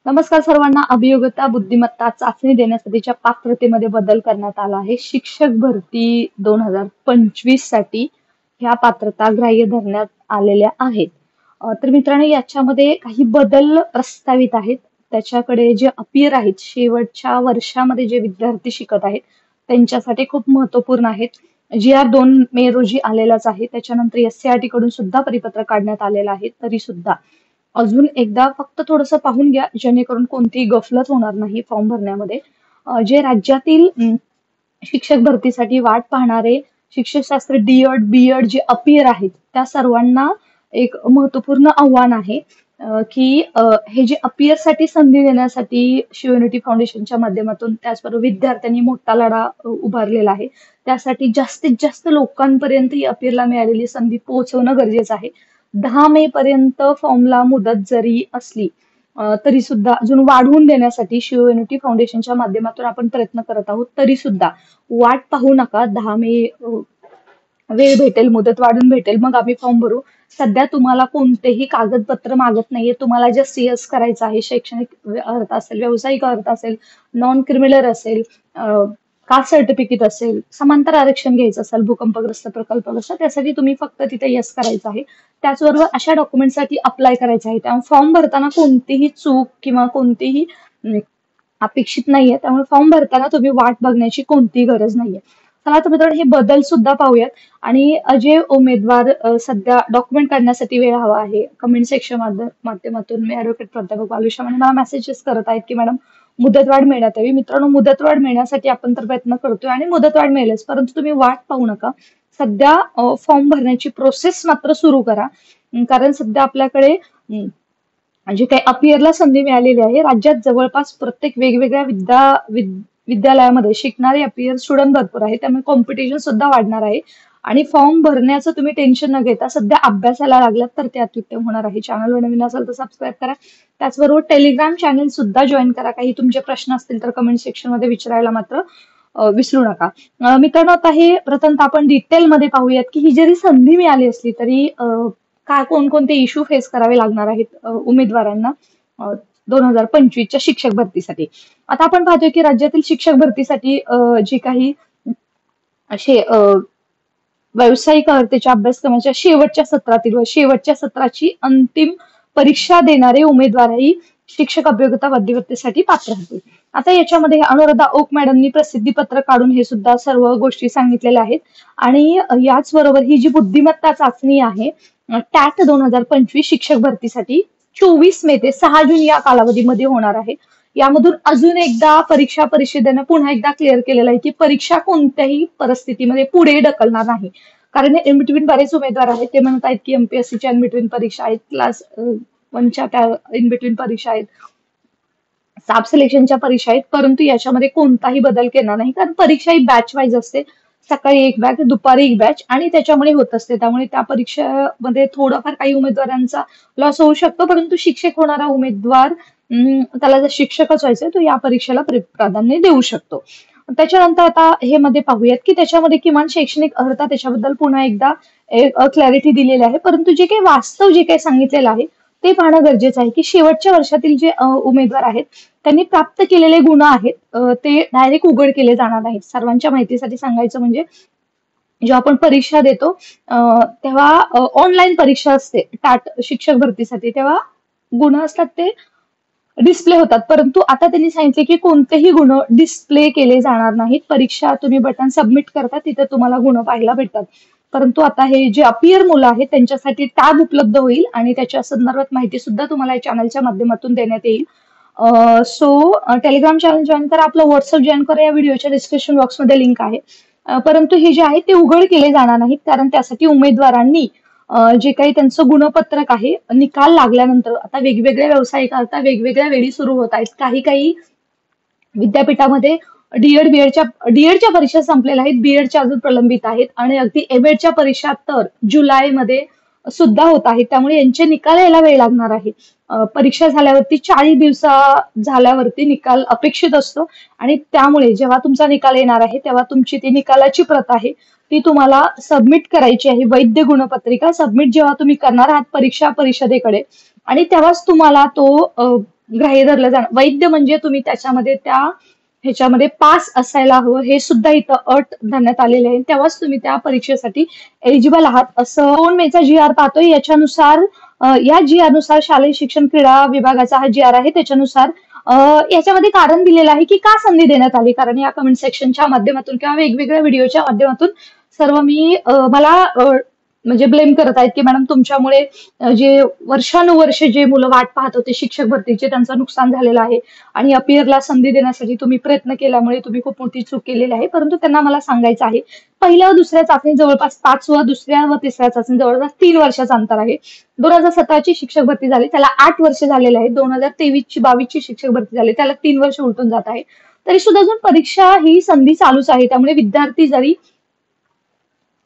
नमस्कार सर्वांना. अभियोग्यता बुद्धिमत्ता चाचणी देण्यासाठीच्या पात्रतेमध्ये बदल करण्यात आला आहे. शिक्षक भरती 2025 साठी ह्या पात्रता ग्राह्य धरण्यात आलेल्या आहेत. तर मित्रांनो, याच्यामध्ये काही बदल प्रस्तावित आहेत. त्याच्याकडे जे अपियर आहेत, शेवटच्या वर्षामध्ये जे विद्यार्थी शिकत आहेत त्यांच्यासाठी खूप महत्वपूर्ण आहेत. GR 2 मे रोजी आलेलाच आहे. त्याच्यानंतर SCRT कडून सुद्धा परिपत्रक काढण्यात आलेलं आहे. तरी सुद्धा अजून एकदा फक्त थोडंसं पाहून घ्या, जेणेकरून कोणतीही गफलत होणार नाही फॉर्म भरण्यामध्ये. जे राज्यातील शिक्षक भरतीसाठी वाट पाहणारे शिक्षकशास्त्र DED BEd जे अपियर आहेत त्या सर्वांना एक महत्वपूर्ण आव्हान आहे, की हे जे अपियर साठी संधी देण्यासाठी शिवयुनिटी फाउंडेशनच्या माध्यमातून त्याचबरोबर विद्यार्थ्यांनी मोठा लढा उभारलेला आहे. त्यासाठी जास्तीत जास्त लोकांपर्यंत ही अपियरला मिळालेली संधी पोहोचवणं गरजेचं आहे. 10 मे पर्यंत फॉर्मला मुदत जरी असली तरी सुद्धा अजून वाढवून देण्यासाठी शिवयुनिटी फाउंडेशनच्या माध्यमातून आपण प्रयत्न करत आहोत. तरी सुद्धा वाट पाहू नका. 10 मे वेळ भेटेल, मुदत वाढून भेटेल, मग आम्ही फॉर्म भरू. सध्या तुम्हाला कोणतेही कागदपत्र मागत नाहीये. तुम्हाला जस्ट CS करायचं आहे. शैक्षणिक अर्हता असेल, व्यावसायिक अर्हता असेल, नॉन क्रिमिनल असेल, कास्ट सर्टिफिकेट असेल, समांतर आरक्षण घ्यायचं असेल, भूकंपग्रस्त प्रकल्पग्रस्त, त्यासाठी तुम्ही फक्त तिथे यस करायचं आहे. त्याचबरोबर अशा डॉक्युमेंटसाठी अप्लाय करायचं आहे. त्यामुळे फॉर्म भरताना कोणतीही चूक किंवा कोणतीही अपेक्षित नाहीये. त्यामुळे फॉर्म भरताना तुम्ही वाट बघण्याची कोणतीही गरज नाहीये. चला तर मित्रांनो, हे बदल सुद्धा पाहूयात. आणि जे उमेदवार सध्या डॉक्युमेंट काढण्यासाठी वेळ हवा आहे, कमेंट सेक्शन माध्यमातून मी ऍडव्होकेट प्राध्यापक बालुशा मला मेसेजेस करत आहेत की मॅडम मुदतवाढ मिळण्यात यावी. मित्रांनो, मुदतवाढ मिळण्यासाठी आपण तर प्रयत्न करतोय आणि मुदतवाढ मिळेलच, परंतु तुम्ही वाट पाहू नका. सध्या फॉर्म भरण्याची प्रोसेस मात्र सुरू करा. कारण सध्या आपल्याकडे जे काही अपियरला संधी मिळालेली आहे, राज्यात जवळपास प्रत्येक वेगवेगळ्या विद्यालयामध्ये शिकणारे अपियर स्टुडंट भरपूर आहे. त्यामुळे कॉम्पिटिशन सुद्धा वाढणार आहे. आणि फॉर्म भरण्याचं तुम्ही टेन्शन न घेता सध्या अभ्यासाला लागलात तर ते अत्युत्तम होणार आहे. चॅनलवर नवीन असेल तर सबस्क्राईब करा. त्याचबरोबर टेलिग्राम चॅनल सुद्धा जॉईन करा. काही तुमचे प्रश्न असतील तर कमेंट सेक्शन मध्ये विचारायला मात्र विसरू नका. मित्रांनो, आता हे प्रथमतः आपण डिटेलमध्ये पाहूयात की ही जरी संधी मिळाली असली तरी काय कोणकोणते इश्यू फेस करावे लागणार आहेत उमेदवारांना 2025च्या शिक्षक भरतीसाठी. आता आपण पाहतोय की राज्यातील शिक्षक भरतीसाठी जे काही असे व्यावसायिक अर्हतेच्या अभ्यासक्रमाच्या शेवटच्या सत्रातील व शेवटच्या सत्राची अंतिम परीक्षा देणारे उमेदवारही शिक्षक अभियोग्यता बुद्धिमत्तेसाठी पात्र होतील. आता याच्यामध्ये अनुराधा ओक मॅडमनी प्रसिद्धीपत्र काढून हे सुद्धा सर्व गोष्टी सांगितलेल्या आहेत. आणि याचबरोबर ही जी बुद्धिमत्ता चाचणी आहे टॅट 2025 शिक्षक भरतीसाठी 24 मे ते 6 जून या कालावधीमध्ये होणार आहे. यामधून अजून एकदा परीक्षा परिषदेनं पुन्हा एकदा क्लिअर केलेलं आहे की परीक्षा कोणत्याही परिस्थितीमध्ये पुढे ढकलणार नाही. कारण इन बिटवीन बरेच उमेदवार आहेत, ते म्हणत आहेत की MPSCच्या इन बिटवीन परीक्षा आहेत, क्लास 1च्या त्या इन बिटवीन परीक्षा आहेत, स्टाफ सिलेक्शनच्या परीक्षा आहेत, परंतु याच्यामध्ये कोणताही बदल केला नाही. कारण परीक्षा ही बॅच वाईज असते. सकाळी एक बॅच, दुपारी एक बॅच आणि त्याच्यामुळे होत असते. त्यामुळे त्या परीक्षेमध्ये थोडाफार काही उमेदवारांचा लॉस होऊ शकतो, परंतु शिक्षक होणारा उमेदवार त्याला जर शिक्षकच व्हायचंय तो या परीक्षेला प्राधान्य देऊ शकतो. त्याच्यानंतर आता हे मध्ये पाहूयात की त्याच्यामध्ये किमान शैक्षणिक अर्हता त्याच्याबद्दल पुन्हा एकदा क्लॅरिटी दिलेली आहे. परंतु जे काही वास्तव जे काही सांगितलेलं आहे ते पाहणं गरजेचं आहे की शेवटच्या वर्षातील जे उमेदवार आहेत त्यांनी प्राप्त केलेले गुण आहेत ते डायरेक्ट उघड केले जाणार नाहीत. सर्वांच्या माहितीसाठी सांगायचं म्हणजे जेव्हा आपण परीक्षा देतो तेव्हा ऑनलाईन परीक्षा असते टॅट शिक्षक भरतीसाठी, तेव्हा गुण असतात ते डिस्प्ले होतात. परंतु आता त्यांनी सांगितले की कोणतेही गुण डिस्प्ले केले जाणार नाहीत. परीक्षा तुम्ही बटन सबमिट करता तिथे तुम्हाला गुण पाहायला भेटतात. परंतु आता हे जे अपियर मुलं आहेत त्यांच्यासाठी टॅब उपलब्ध होईल आणि त्याच्या संदर्भात माहिती सुद्धा तुम्हाला या चॅनलच्या माध्यमातून देण्यात येईल. सो टेलिग्राम चॅनल जॉईन करा, आपलं व्हॉट्सअप जॉईन करा, या व्हिडिओच्या डिस्क्रिप्शन बॉक्समध्ये लिंक आहे. परंतु हे जे आहे ते उघड केले जाणार नाहीत, कारण त्यासाठी उमेदवारांनी जे काही त्यांचं गुणपत्रक आहे निकाल लागल्यानंतर, आता वेगवेगळ्या व्यावसायिक आता वेगवेगळ्या वेळी सुरू होत आहेत. काही विद्यापीठामध्ये डीएडच्या परीक्षा संपलेल्या आहेत, बीएडच्या अजून प्रलंबित आहेत आणि अगदी एमएडच्या परीक्षा तर जुलैमध्ये सुद्धा होत आहेत. त्यामुळे यांचे निकाल यायला वेळ लागणार आहे. परीक्षा झाल्यावरती 40 दिवस झाल्यावरती निकाल अपेक्षित असतो आणि त्यामुळे जेव्हा तुमचा निकाल येणार आहे तेव्हा तुमची ती निकालाची प्रत आहे ती तुम्हाला सबमिट करायची आहे. वैध गुणपत्रिका सबमिट जेव्हा तुम्ही करणार आहात परीक्षा परिषदेकडे आणि तेव्हाच तुम्हाला तो ग्राह्य धरलं जाणार. वैध म्हणजे तुम्ही त्याच्यामध्ये ह्याच्यामध्ये पास असायला हवं, हे सुद्धा इथं अट धरण्यात आलेले आहे. तेव्हाच तुम्ही त्या परीक्षेसाठी एलिजिबल आहात. असं 2 चा GR पाहतोय. याच्यानुसार या GR नुसार शालेय शिक्षण क्रीडा विभागाचा हा GR आहे. त्याच्यानुसार याच्यामध्ये कारण दिलेलं आहे की का संधी देण्यात आली. कारण या कमेंट सेक्शनच्या माध्यमातून किंवा वेगवेगळ्या व्हिडिओच्या माध्यमातून सर्व मला म्हणजे ब्लेम करत आहेत की मॅडम तुमच्यामुळे जे वर्षानुवर्षे जे मुलं वाट पाहत होते शिक्षक भरतीचे त्यांचं नुकसान झालेलं आहे आणि अपियरला संधी देण्यासाठी तुम्ही प्रयत्न केल्यामुळे तुम्ही खूप मोठी चूक केलेली आहे. परंतु त्यांना मला सांगायचं आहे, पहिल्या व दुसऱ्या चाचणी जवळपास 5 व दुसऱ्या व तिसऱ्या चाचणी जवळपास 3 वर्षाचं अंतर आहे. 2017 शिक्षक भरती झाली त्याला 8 वर्ष झालेले आहे. 2023-22 शिक्षक भरती झाली त्याला 3 वर्ष उलटून जात आहे. तरी सुद्धा अजून परीक्षा ही संधी चालूच आहे. त्यामुळे विद्यार्थी जरी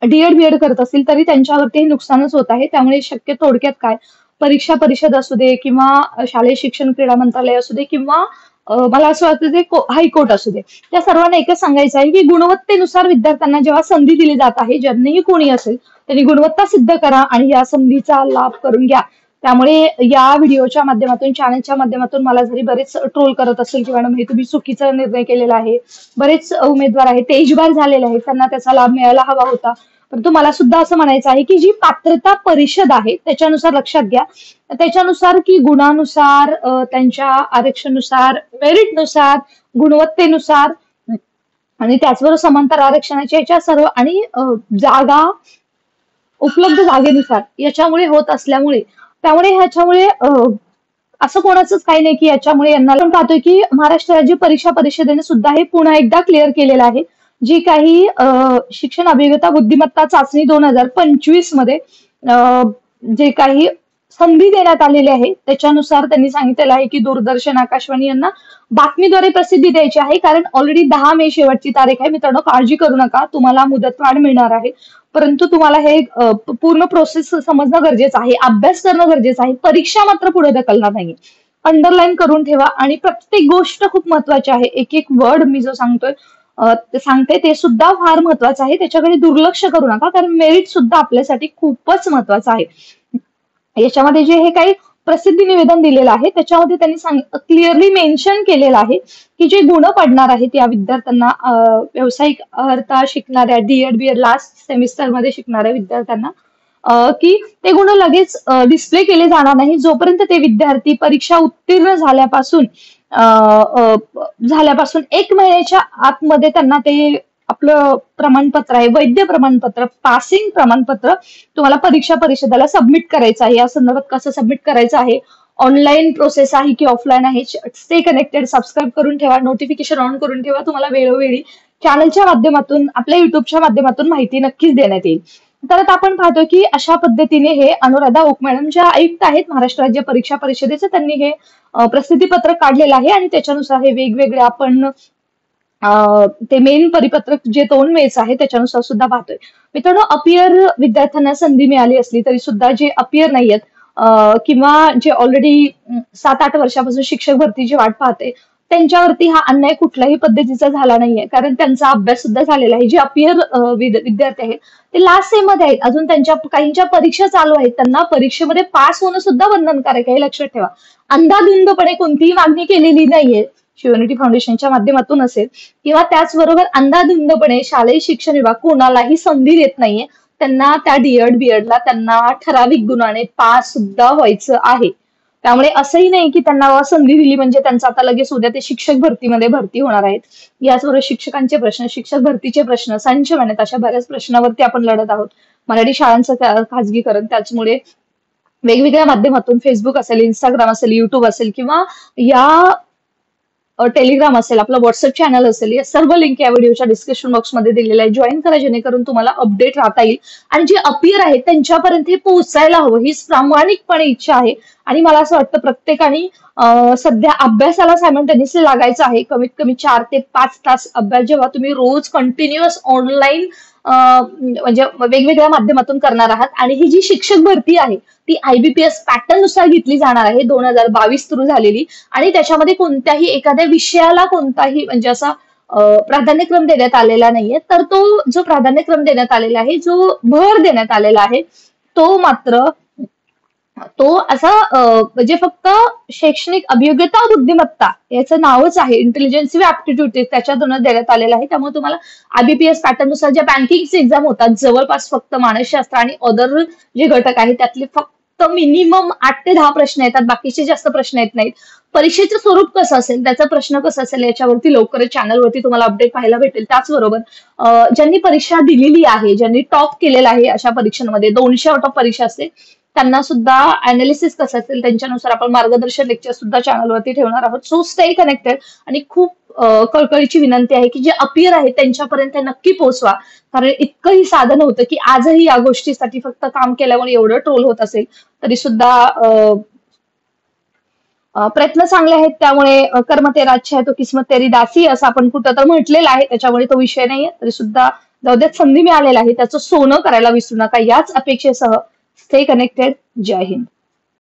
बीएड करत असतील तरी त्यांच्यावरती नुकसानच होत आहे. त्यामुळे शक्य थोडक्यात काय, परीक्षा परिषद असू दे किंवा शालेय शिक्षण क्रीडा मंत्रालय असू दे किंवा मला असं वाटतं ते हायकोर्ट असू दे, त्या सर्वांना एकच सांगायचं आहे की गुणवत्तेनुसार विद्यार्थ्यांना जेव्हा संधी दिली जात आहे, ज्यांनीही कोणी असेल त्यांनी गुणवत्ता सिद्ध करा आणि या संधीचा लाभ करून घ्या. त्यामुळे या व्हिडिओच्या माध्यमातून, चॅनलच्या माध्यमातून मला जरी बरेच ट्रोल करत असेल की मॅडम हे तुम्ही चुकीचा निर्णय केलेला आहे, बरेच उमेदवार आहेत ते एजबार झालेले आहेत, त्यांना त्याचा लाभ मिळायला हवा होता. परंतु मला सुद्धा असं म्हणायचं आहे की जी पात्रता परिषद आहे त्याच्यानुसार लक्षात घ्या, त्याच्यानुसार की गुणानुसार, त्यांच्या आरक्षणानुसार, मेरिटनुसार, गुणवत्तेनुसार आणि त्याचबरोबर समांतर आरक्षणाच्या याच्या सर्व आणि जागा उपलब्ध जागेनुसार याच्यामुळे होत असल्यामुळे त्यामुळे ह्याच्यामुळे असं कोणाचंच काही नाही की याच्यामुळे यांना. आपण पाहतोय की महाराष्ट्र राज्य परीक्षा परिषदेने सुद्धा हे पुन्हा एकदा क्लिअर केलेलं आहे. जी काही शिक्षण अभियोग्यता बुद्धिमत्ता चाचणी 2025 मध्ये जे काही संधी देण्यात आलेली आहे त्याच्यानुसार त्यांनी सांगितलेलं आहे की दूरदर्शन, आकाशवाणी यांना बातमीद्वारे प्रसिद्धी द्यायची आहे. कारण ऑलरेडी 10 मे शेवटची तारीख आहे. मित्रांनो, काळजी करू नका, तुम्हाला मुदतवाढ मिळणार आहे. परंतु तुम्हाला हे पूर्ण प्रोसेस समजणं गरजेचं आहे, अभ्यास करणं गरजेचं आहे. परीक्षा मात्र पुढे ढकलणार नाही. अंडरलाईन करून ठेवा आणि प्रत्येक गोष्ट खूप महत्वाची आहे. एक एक वर्ड मी जो सांगते ते सुद्धा फार महत्वाचं आहे. त्याच्याकडे दुर्लक्ष करू नका, कारण मेरिट सुद्धा आपल्यासाठी खूपच महत्वाचं आहे. याच्यामध्ये जे हे काही प्रसिद्धी निवेदन दिलेलं आहे त्याच्यामध्ये त्यांनी क्लिअरली मेन्शन केलेलं आहे की जे गुण पडणार आहेत या विद्यार्थ्यांना, व्यावसायिक अर्थ शिकणाऱ्या, बीएड लास्ट सेमिस्टर मध्ये शिकणाऱ्या विद्यार्थ्यांना, की ते गुण लगेच डिस्प्ले केले जाणार नाही जोपर्यंत ते विद्यार्थी परीक्षा उत्तीर्ण झाल्यापासून 1 महिन्याच्या आतमध्ये त्यांना ते आपलं प्रमाणपत्र आहे, वैध प्रमाणपत्र, पासिंग प्रमाणपत्र तुम्हाला परीक्षा परिषदेला सबमिट करायचं आहे. या संदर्भात कसं सबमिट करायचं आहे, ऑनलाईन प्रोसेस आहे की ऑफलाईन आहे, स्टे कनेक्टेड, सबस्क्राईब करून ठेवा, नोटिफिकेशन ऑन करून ठेवा. तुम्हाला वेळोवेळी चॅनलच्या माध्यमातून, आपल्या युट्यूबच्या माध्यमातून माहिती नक्कीच देण्यात येईल. तर आता आपण पाहतो की अशा पद्धतीने हे अनुराधा ओक मॅडम ज्या आयुक्त आहेत महाराष्ट्र राज्य परीक्षा परिषदेचे, त्यांनी हे प्रसिद्धीपत्रक काढलेलं आहे आणि त्याच्यानुसार हे वेगवेगळे आपण ते मेन परिपत्रक जे 2 मेच आहे त्याच्यानुसार सुद्धा पाहतोय. मित्रांनो, अपियर विद्यार्थ्यांना संधी मिळाली असली तरी सुद्धा जे अपियर नाहीयेत किंवा जे ऑलरेडी 7-8 वर्षापासून शिक्षक भरतीची वाट पाहते त्यांच्यावरती हा अन्याय कुठल्याही पद्धतीचा झाला नाहीये. कारण त्यांचा अभ्यास सुद्धा झालेला आहे. जे अपियर विद्यार्थी आहेत ते लास्ट सेम मध्ये आहेत, अजून त्यांच्या काहींच्या परीक्षा चालू आहेत, त्यांना परीक्षेमध्ये पास होणं सुद्धा बंधनकारक आहे, लक्षात ठेवा. अंधाधुंदपणे कोणतीही मागणी केलेली नाहीये, शिवनिटी फाउंडेशनच्या माध्यमातून असेल किंवा त्याचबरोबर अंधाधुंदपणे शालेय शिक्षण विभाग कोणालाही संधी देत नाहीये. त्यांना त्या बीएडला त्यांना ठराविक गुणाने पास सुद्धा व्हायचं आहे. त्यामुळे असंही नाही की त्यांना संधी दिली म्हणजे त्यांचं आता लगेच उद्या ते शिक्षक भरतीमध्ये भरती होणार आहेत. याचबरोबर शिक्षकांचे प्रश्न, शिक्षक भरतीचे प्रश्न, संचमनात अशा बऱ्याच प्रश्नावरती आपण लढत आहोत. मराठी शाळांचं खाजगीकरण, त्याचमुळे वेगवेगळ्या माध्यमातून फेसबुक असेल, इंस्टाग्राम असेल, युट्यूब असेल किंवा या टेलिग्राम असेल, आपलं व्हॉट्सअप चॅनल असेल, या सर्व लिंक या व्हिडिओच्या डिस्क्रिप्शन बॉक्समध्ये दिलेल्या आहे. जॉईन करा जेणेकरून तुम्हाला अपडेट राहता येईल आणि जे अपियर आहेत त्यांच्यापर्यंत हे पोहोचायला हवं, ही प्रामाणिकपणे इच्छा आहे. आणि मला असं वाटतं प्रत्येकाने सध्या अभ्यासाला सायमल्टेनियसली लागायचं आहे. कमीत कमी 4 ते 5 तास अभ्यास जेव्हा तुम्ही रोज कंटिन्युअस ऑनलाईन म्हणजे वेगवेगळ्या माध्यमातून करणार आहात. आणि ही जी शिक्षक भरती आहे ती IBPS पॅटर्न नुसार घेतली जाणार आहे, 2022 सुरू झालेली. आणि त्याच्यामध्ये कोणत्याही एखाद्या विषयाला कोणताही म्हणजे असा प्राधान्यक्रम देण्यात आलेला नाहीये. तर तो जो प्राधान्यक्रम देण्यात आलेला आहे, जो भर देण्यात आलेला आहे, तो मात्र तो असा म्हणजे फक्त शैक्षणिक अभियोग्यता बुद्धिमत्ता याचं नावच आहे, इंटेलिजन्सी ऍप्टिट्यूड त्याच्यातूनच देण्यात आलेलं आहे. त्यामुळे तुम्हाला आयबीपीएस पॅटर्न नुसार ज्या बँकिंगचे एक्झाम होतात जवळपास फक्त मानसशास्त्र आणि अदर जे घटक आहेत त्यातले फक्त मिनिमम 8 ते 10 प्रश्न येतात, बाकीचे जास्त प्रश्न येत नाहीत. परीक्षेचं स्वरूप कसं असेल, त्याचा प्रश्न कसा असेल याच्यावरती लवकरच चॅनलवरती तुम्हाला अपडेट पाहायला भेटेल. त्याचबरोबर ज्यांनी परीक्षा दिलेली आहे, ज्यांनी टॉप केलेला आहे अशा परीक्षांमध्ये 200 आउट ऑफ परीक्षा असते, त्यांना सुद्धा अनालिसिस कसं असेल त्यांच्यानुसार आपण मार्गदर्शन लेक्चर सुद्धा चॅनलवरती ठेवणार आहोत. So stay connected. आणि खूप कळकळीची विनंती आहे की जे अपियर आहेत त्यांच्यापर्यंत नक्की पोहोचवा, कारण इतकंही साधन होतं की आजही या गोष्टीसाठी फक्त काम केल्यामुळे एवढं ट्रोल होत असेल तरी सुद्धा प्रयत्न चांगले आहेत. त्यामुळे कर्म तेरा अच्छा है तो किस्मत तेरी दासी असं आपण कुठं तर म्हटलेलं आहे, त्याच्यामुळे तो विषय नाहीये. तरी सुद्धा जाऊ द्यात, संधी मिळालेला आहे त्याचं सोनं करायला विसरू नका. याच अपेक्षेसह स्टे कनेक्टेड. जय हिंद.